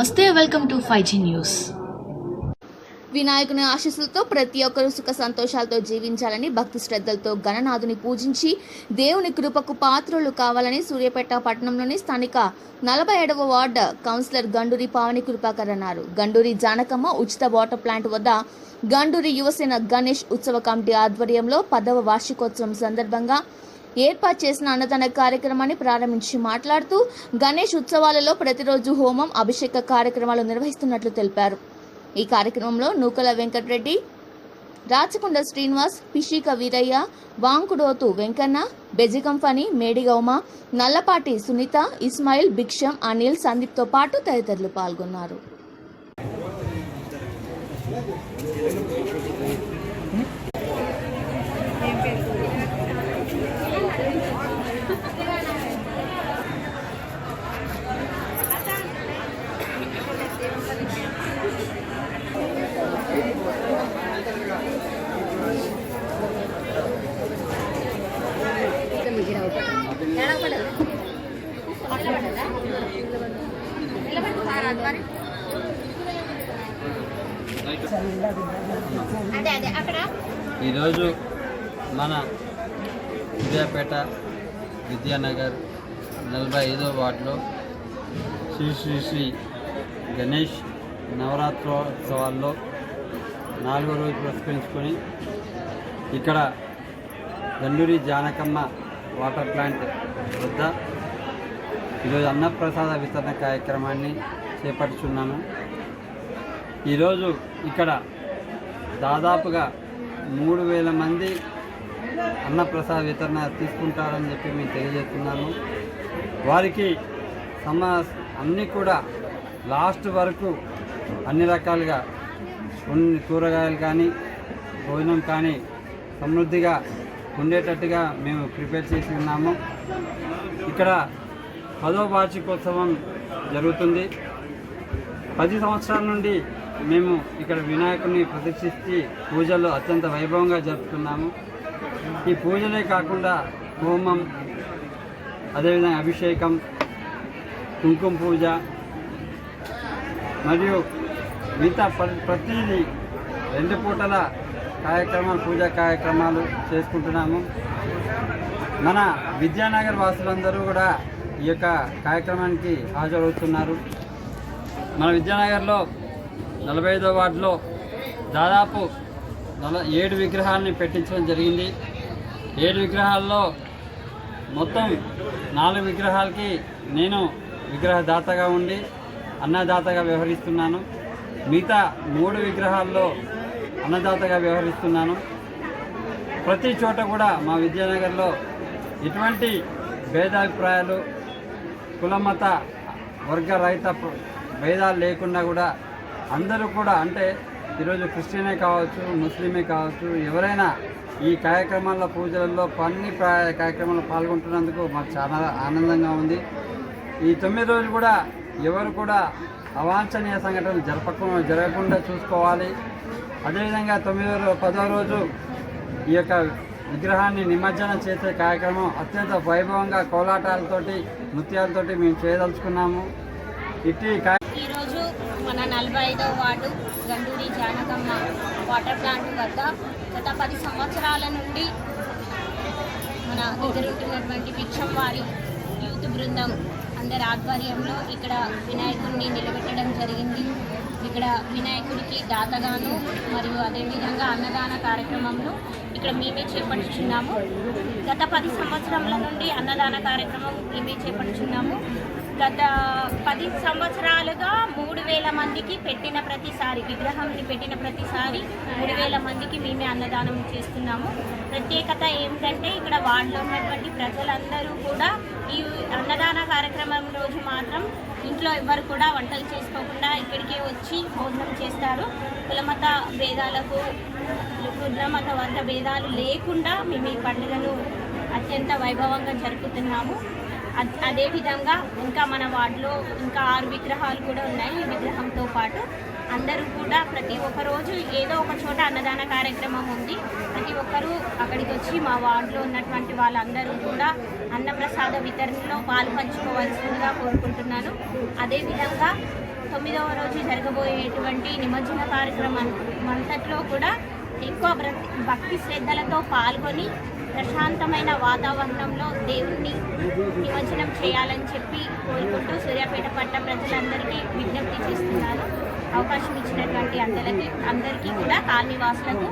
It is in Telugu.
నమస్తే, వెల్కమ్ టు 5G న్యూస్. వినాయకుని ఆశీస్సులతో ప్రతి ఒక్కరూ సుఖ సంతోషాలతో జీవించాలని, భక్తి శ్రద్ధలతో గణనాథుని పూజించి దేవుని కృపకు పాత్రులు కావాలని సూర్యాపేట పట్టణంలోని స్థానిక 47వ వార్డు కౌన్సిలర్ గండూరి పావని కృపాకర్ అన్నారు. గండూరి జానకమ్మ ఉచిత వాటర్ ప్లాంట్ వద్ద గండూరి యువసేన గణేష్ ఉత్సవ కమిటీ ఆధ్వర్యంలో 10వ వార్షికోత్సవం సందర్భంగా ఏర్పాటు చేసిన అన్నదాన కార్యక్రమాన్ని ప్రారంభించి మాట్లాడుతూ గణేష్ ఉత్సవాలలో ప్రతిరోజు హోమం, అభిషేక కార్యక్రమాలు నిర్వహిస్తున్నట్లు తెలిపారు. ఈ కార్యక్రమంలో నూకల వెంకటరెడ్డి, రాచకొండ శ్రీనివాస్, పిషిక వీరయ్య, వాంకుడోతు వెంకన్న, బెజిగం ఫణి, మేడిగౌమ, నల్లపాటి సునీత, ఇస్మాయిల్, భిక్షం, అనిల్, సందీప్తో పాటు తదితరులు పాల్గొన్నారు. ఈరోజు మన సూర్యాపేట విద్యానగర్ 45వ వార్డులో శ్రీ శ్రీ శ్రీ గణేష్ నవరాత్రోత్సవాల్లో 4వ రోజు పురస్కరించుకొని ఇక్కడ గండూరి జానకమ్మ వాటర్ ప్లాంట్ వద్ద ఈరోజు అన్నప్రసాద వితరణ కార్యక్రమాన్ని చేపట్టుచున్నాము. ఈరోజు ఇక్కడ దాదాపుగా 3000 మంది అన్నప్రసాద వితరణ తీసుకుంటారని చెప్పి మేము తెలియజేస్తున్నాము. వారికి అన్నీ కూడా లాస్ట్ వరకు అన్ని రకాలుగా కొన్ని కూరగాయలు కానీ భోజనం కానీ సమృద్ధిగా ఉండేటట్టుగా మేము ప్రిపేర్ చేసి ఉన్నాము. ఇక్కడ 10వ వార్షికోత్సవం జరుగుతుంది. 10 సంవత్సరాల నుండి మేము ఇక్కడ వినాయకుడిని ప్రతిష్ఠించి పూజలు అత్యంత వైభవంగా జరుపుతున్నాము. ఈ పూజలే కాకుండా హోమం, అదేవిధంగా అభిషేకం, కుంకుమ పూజ మరియు మిగతా ప్రతిదీ 2 పూటల కార్యక్రమాలు, పూజా కార్యక్రమాలు చేసుకుంటున్నాము. మన విద్యానగర్ వాసులందరూ కూడా ఈ యొక్క కార్యక్రమానికి హాజరవుతున్నారు. మన విద్యానగర్లో 45వ వార్డులో దాదాపు 7 విగ్రహాలని పెట్టించడం జరిగింది. 7 విగ్రహాల్లో మొత్తం 4 విగ్రహాలకి నేను విగ్రహదాతగా ఉండి అన్నదాతగా వ్యవహరిస్తున్నాను. మిగతా 3 విగ్రహాల్లో అన్నదాతగా వ్యవహరిస్తున్నాను. ప్రతి చోట కూడా మా విద్యానగర్లో ఎటువంటి భేదాభిప్రాయాలు, కులమత, వర్గ రహిత భేదాలు లేకుండా కూడా అందరూ కూడా, అంటే ఈరోజు క్రిస్టియనే కావచ్చు, ముస్లిమే కావచ్చు, ఎవరైనా ఈ కార్యక్రమాల్లో, పూజలలో, అన్ని కార్యక్రమాల్లో పాల్గొంటున్నందుకు మాకు చాలా ఆనందంగా ఉంది. ఈ 9 రోజులు కూడా ఎవరు కూడా అవాంఛనీయ సంఘటనలు జరగకుండా చూసుకోవాలి. అదేవిధంగా 10వ రోజు ఈ యొక్క విగ్రహాన్ని నిమజ్జనం చేసే కార్యక్రమం అత్యంత వైభవంగా కోలాటాలతోటి, నృత్యాలతోటి మేము చేయదలుచుకున్నాము. ఈరోజు మన 45వ ward Ganduri Janakamma water plant వద్ద గత 10 సంవత్సరాల నుండి మన ఎదురుంటున్నటువంటి భిక్షం వారి యూత్ బృందం అందరి ఆధ్వర్యంలో ఇక్కడ వినాయకుడిని నిలబెట్టడం జరిగింది. ఇక్కడ వినాయకుడికి దాతగాను మరియు అదేవిధంగా అన్నదాన కార్యక్రమంలో ఇక్కడ మేమే చేపట్టుచున్నాము. గత 10 సంవత్సరాల నుండి అన్నదాన కార్యక్రమం మేమే చేపట్టుచున్నాము. గత 10 సంవత్సరాలుగా 3000 మందికి పెట్టిన ప్రతిసారి, విగ్రహాన్ని పెట్టిన ప్రతిసారి 3000 మందికి మేమే అన్నదానం చేస్తున్నాము. ప్రత్యేకత ఏమిటంటే ఇక్కడ వార్డులో ఉన్నటువంటి ప్రజలందరూ కూడా ఈ అన్నదాన కార్యక్రమం రోజు మాత్రం ఇంట్లో ఎవ్వరు కూడా వంటలు చేసుకోకుండా ఇక్కడికే వచ్చి భోజనం చేస్తారు. కులమత భేదాలకు, కులమత వర్గ భేదాలు లేకుండా మేము ఈ పండుగను అత్యంత వైభవంగా జరుపుతున్నాము. అదేవిధంగా ఇంకా మన వార్డులో ఇంకా 6 విగ్రహాలు కూడా ఉన్నాయి. ఈ విగ్రహంతో పాటు అందరూ కూడా ప్రతి ఒక్క రోజు ఏదో ఒక చోట అన్నదాన కార్యక్రమం ఉంది. ప్రతి ఒక్కరూ అక్కడికి వచ్చి మా వార్డులో ఉన్నటువంటి వాళ్ళందరూ కూడా అన్నప్రసాద వితరణలో పాలు పంచుకోవాల్సిందిగా కోరుకుంటున్నాను. అదేవిధంగా 9వ రోజు జరగబోయేటువంటి నిమజ్జన కార్యక్రమం అంతట్లో కూడా ఎక్కువ భక్తి శ్రద్ధలతో పాల్గొని ప్రశాంతమైన వాతావరణంలో దేవుణ్ణి నిమజ్జనం చేయాలని చెప్పి కోరుకుంటూ సూర్యాపేట పట్టణ ప్రజలందరికీ విజ్ఞప్తి చేస్తున్నాను. అవకాశం ఇచ్చినటువంటి అందరికీ కూడా కాలనీవాసులకు